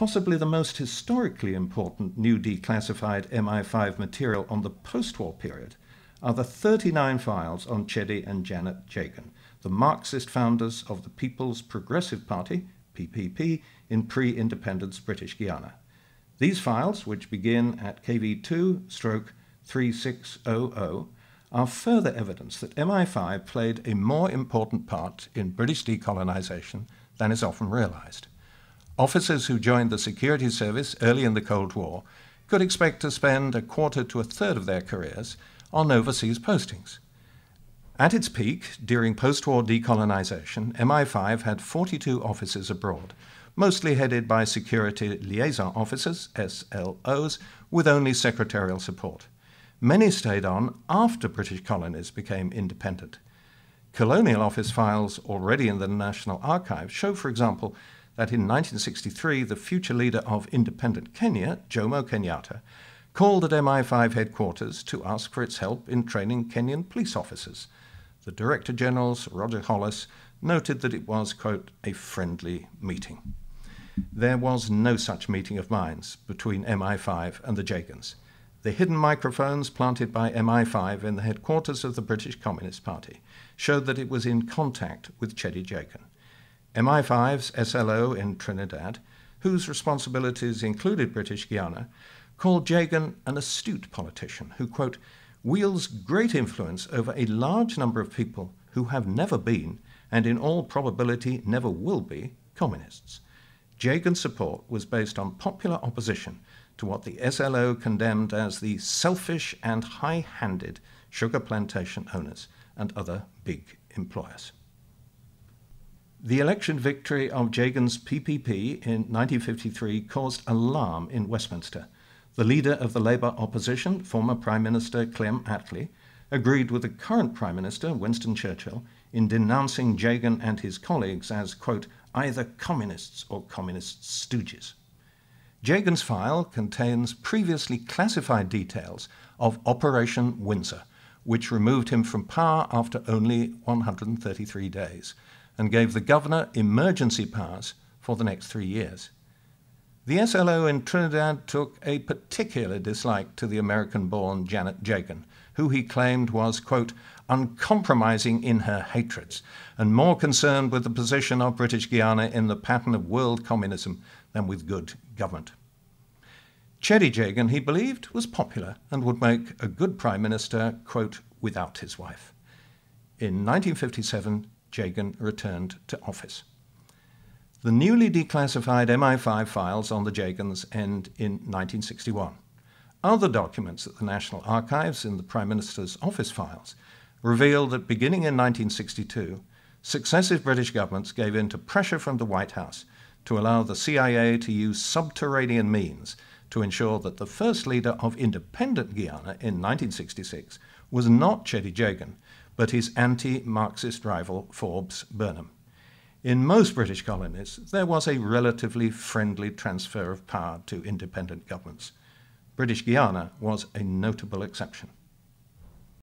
Possibly the most historically important new declassified MI5 material on the post-war period are the 39 files on Chedi and Janet Jagan, the Marxist founders of the People's Progressive Party, PPP, in pre-independence British Guiana. These files, which begin at KV2/3600, are further evidence that MI5 played a more important part in British decolonisation than is often realised. Officers who joined the security service early in the Cold War could expect to spend a quarter to a third of their careers on overseas postings. At its peak, during post-war decolonisation, MI5 had 42 offices abroad, mostly headed by security liaison officers, SLOs, with only secretarial support. Many stayed on after British colonies became independent. Colonial office files already in the National Archives show, for example, that in 1963 the future leader of independent Kenya, Jomo Kenyatta, called at MI5 headquarters to ask for its help in training Kenyan police officers. The Director General, Sir Roger Hollis, noted that it was, quote, a friendly meeting. There was no such meeting of minds between MI5 and the Jagans. The hidden microphones planted by MI5 in the headquarters of the British Communist Party showed that it was in contact with Chedi Jagan. MI5's SLO in Trinidad, whose responsibilities included British Guiana, called Jagan an astute politician who, quote, wields great influence over a large number of people who have never been, and in all probability never will be, communists. Jagan's support was based on popular opposition to what the SLO condemned as the selfish and high-handed sugar plantation owners and other big employers. The election victory of Jagan's PPP in 1953 caused alarm in Westminster. The leader of the Labour opposition, former Prime Minister Clem Attlee, agreed with the current Prime Minister, Winston Churchill, in denouncing Jagan and his colleagues as, quote, either communists or communist stooges. Jagan's file contains previously classified details of Operation Windsor, which removed him from power after only 133 days and gave the governor emergency powers for the next 3 years. The SLO in Trinidad took a particular dislike to the American-born Janet Jagan, who he claimed was, quote, uncompromising in her hatreds and more concerned with the position of British Guiana in the pattern of world communism than with good government. Chedi Jagan, he believed, was popular and would make a good prime minister, quote, without his wife. In 1957, Jagan returned to office. The newly declassified MI5 files on the Jagans end in 1961. Other documents at the National Archives in the Prime Minister's office files reveal that beginning in 1962, successive British governments gave in to pressure from the White House to allow the CIA to use subterranean means to ensure that the first leader of independent Guyana in 1966 was not Chedi Jagan, but his anti-Marxist rival Forbes Burnham. In most British colonies, there was a relatively friendly transfer of power to independent governments. British Guiana was a notable exception.